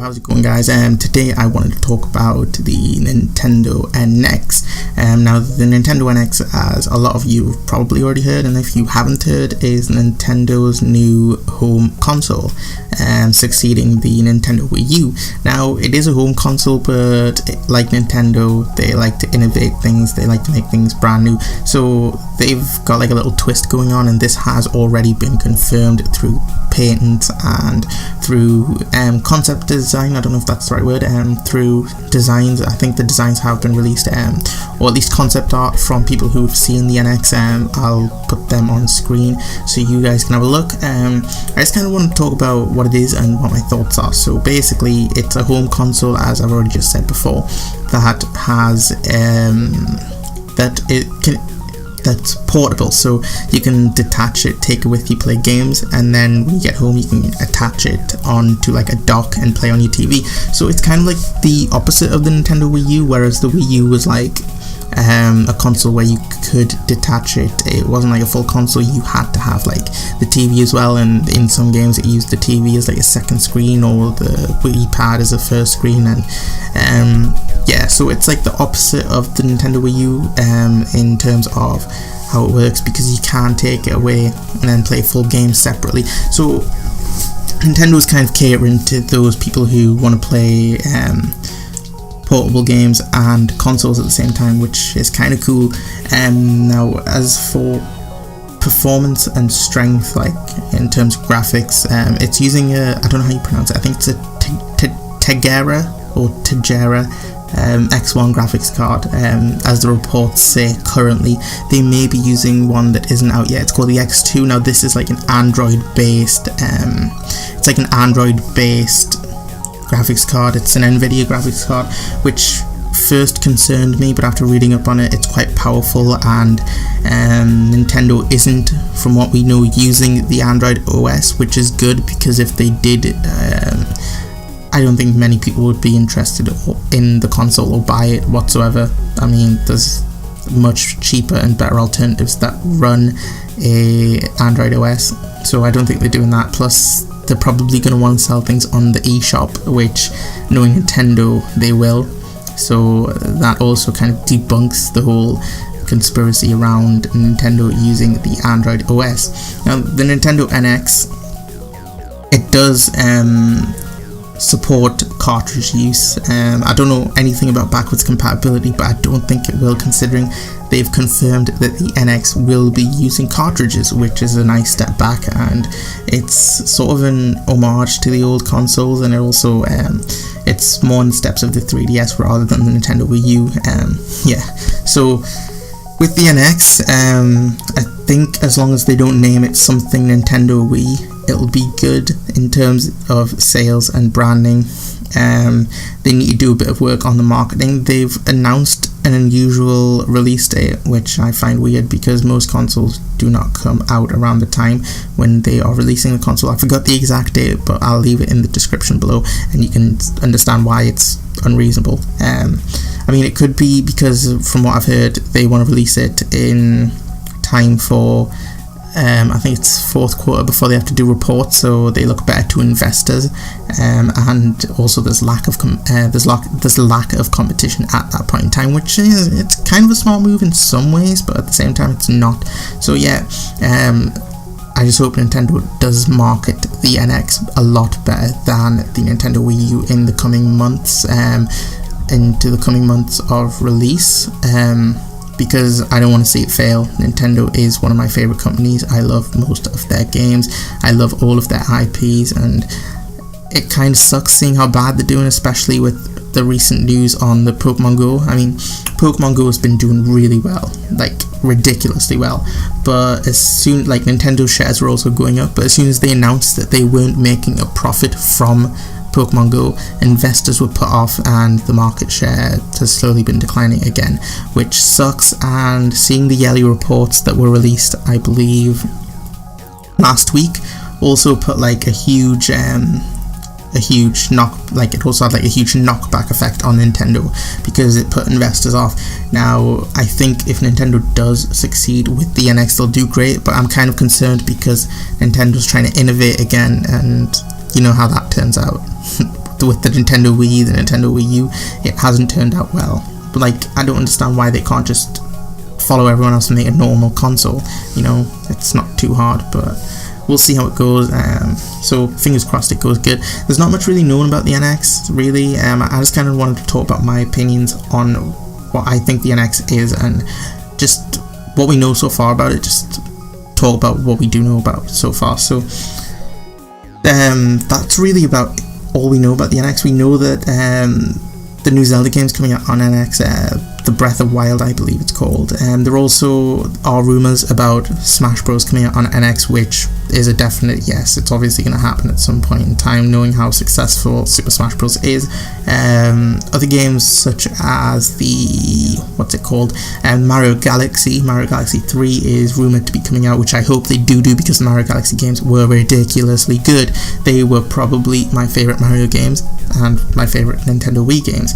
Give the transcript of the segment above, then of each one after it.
how's it going, guys? Today I wanted to talk about the Nintendo NX. Now the Nintendo NX, as a lot of you have probably already heard, and if you haven't heard, is Nintendo's new home console, succeeding the Nintendo Wii U. Now it is a home console, but like Nintendo, they like to innovate things, they like to make things brand new, so they've got like a little twist going on, and this has already been confirmed through patents and through concept design. I don't know if that's the right word. Through designs, I think the designs have been released, or at least concept art from people who've seen the NX. I'll put them on screen so you guys can have a look. I just kind of want to talk about what it is and what my thoughts are. So basically, it's a home console, as I've already just said before, that has that's portable, so you can detach it, take it with you, play games, and then when you get home you can attach it onto like a dock and play on your TV. So it's kind of like the opposite of the Nintendo Wii U, whereas the Wii U was like a console where you could detach it. It wasn't like a full console, you had to have like the TV as well, and in some games it used the TV as like a second screen, or the Wii pad as a first screen, and yeah, so it's like the opposite of the Nintendo Wii U in terms of how it works, because you can take it away and then play full games separately. So Nintendo is kind of catering to those people who want to play portable games and consoles at the same time, which is kind of cool. Now, as for performance and strength, like in terms of graphics, it's using I don't know how you pronounce it, I think it's a Tegra X1 graphics card, as the reports say. Currently they may be using one that isn't out yet. It's called the X2. Now this is like an Android based graphics card. It's an Nvidia graphics card, which first concerned me, but after reading up on it, it's quite powerful, and Nintendo isn't, from what we know, using the Android OS, which is good, because if they did, I don't think many people would be interested in the console or buy it whatsoever. I mean, there's much cheaper and better alternatives that run a Android OS, so I don't think they're doing that. Plus, they're probably going to want to sell things on the eShop, which, knowing Nintendo, they will. So that also kind of debunks the whole conspiracy around Nintendo using the Android OS. Now, the Nintendo NX, it does support cartridge use. I don't know anything about backwards compatibility, but I don't think it will, considering they've confirmed that the NX will be using cartridges, which is a nice step back, and it's sort of an homage to the old consoles, and it also it's more in the steps of the 3DS rather than the Nintendo Wii U. Yeah, so with the NX, I think as long as they don't name it something Nintendo Wii, it'll be good in terms of sales and branding. They need to do a bit of work on the marketing. They've announced an unusual release date, which I find weird, because most consoles do not come out around the time when they are releasing the console. I forgot the exact date, but I'll leave it in the description below, and you can understand why it's unreasonable. I mean, it could be because, from what I've heard, they want to release it in time for I think it's fourth quarter before they have to do reports, so they look better to investors, and also there's lack of competition at that point in time, which is, it's kind of a smart move in some ways, but at the same time it's not. So yeah, I just hope Nintendo does market the NX a lot better than the Nintendo Wii U in the coming months, into the coming months of release, because I don't want to see it fail. Nintendo is one of my favorite companies. I love most of their games, I love all of their IPs, and it kind of sucks seeing how bad they're doing, especially with the recent news on the Pokemon Go. I mean, Pokemon Go has been doing really well, like ridiculously well, but as soon, like, Nintendo shares were also going up, but as soon as they announced that they weren't making a profit from Pokemon Go, investors were put off, and the market share has slowly been declining again, which sucks. And seeing the yellow reports that were released, I believe last week, also put like a huge knockback effect on Nintendo, because it put investors off. Now, I think if Nintendo does succeed with the NX, they'll do great, but I'm kind of concerned because Nintendo's trying to innovate again, and you know how that turns out. with the Nintendo Wii, the Nintendo Wii U, it hasn't turned out well. But like, I don't understand why they can't just follow everyone else and make a normal console. You know, it's not too hard, but we'll see how it goes. So fingers crossed it goes good. There's not much really known about the NX, really. I just kind of wanted to talk about my opinions on what I think the NX is, and just what we know so far about it. Just talk about what we do know about so far. So that's really about all we know about the NX. We know that the new Zelda game's coming out on NX, the Breath of Wild, I believe it's called. There also are rumours about Smash Bros coming out on NX, which is a definite yes. It's obviously going to happen at some point in time, knowing how successful Super Smash Bros is. Other games such as the, what's it called, Mario Galaxy 3 is rumoured to be coming out, which I hope they do because the Mario Galaxy games were ridiculously good. They were probably my favourite Mario games and my favourite Nintendo Wii games.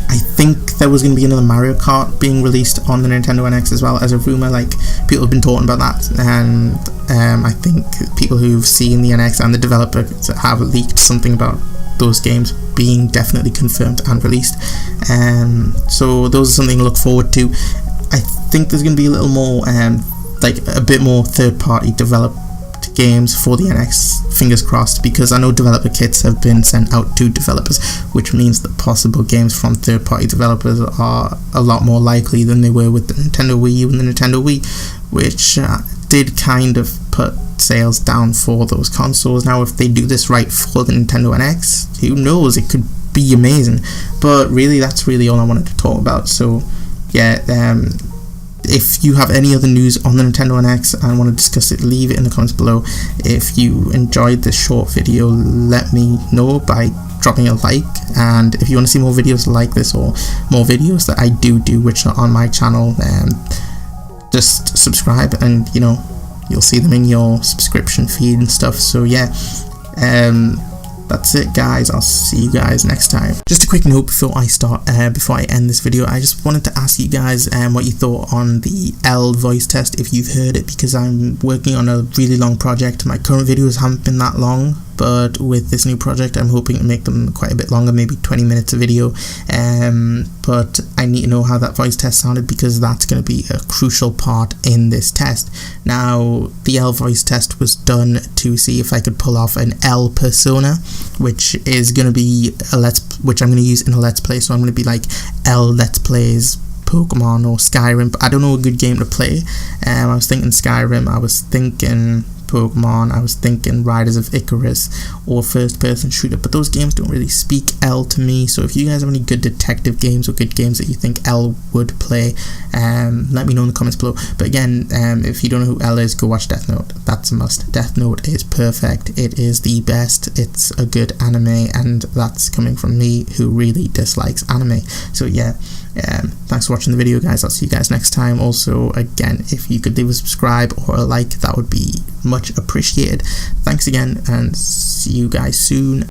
I think there was going to be another Mario Kart being released on the Nintendo NX as well, as a rumour. Like, people have been talking about that, and I think people who've seen the NX and the developer have leaked something about those games being definitely confirmed and released. So those are something to look forward to. I think there's going to be a little more, like a bit more third-party developed games for the NX, fingers crossed, because I know developer kits have been sent out to developers, which means that possible games from third-party developers are a lot more likely than they were with the Nintendo Wii U and the Nintendo Wii, which did kind of put sales down for those consoles. Now, if they do this right for the Nintendo NX, who knows, it could be amazing. But really, that's really all I wanted to talk about. So yeah, if you have any other news on the Nintendo NX and want to discuss it, leave it in the comments below. If you enjoyed this short video, let me know by dropping a like, and if you want to see more videos like this or more videos that I do which are on my channel, just subscribe, and you know, you'll see them in your subscription feed and stuff. So yeah, that's it, guys. I'll see you guys next time. Just a quick note before I end this video. I just wanted to ask you guys what you thought on the L voice test, if you've heard it, because I'm working on a really long project. My current videos haven't been that long, but with this new project I'm hoping to make them quite a bit longer, maybe 20 minutes a video. But I need to know how that voice test sounded, because that's going to be a crucial part in this test. Now, the L voice test was done to see if I could pull off an L persona, which is going to be which I'm going to use in a let's play. So I'm going to be like L let's plays Pokemon or Skyrim, but I don't know a good game to play. I was thinking Skyrim, I was thinking Pokemon, I was thinking Riders of Icarus or first person shooter, but those games don't really speak L to me. So if you guys have any good detective games or good games that you think L would play, let me know in the comments below. But again, if you don't know who L is, go watch Death Note. That's a must. Death Note is perfect. It is the best. It's a good anime, and that's coming from me who really dislikes anime. So yeah, thanks for watching the video, guys. I'll see you guys next time. Also, again, if you could leave a subscribe or a like, that would be much appreciated. Thanks again, and see you guys soon.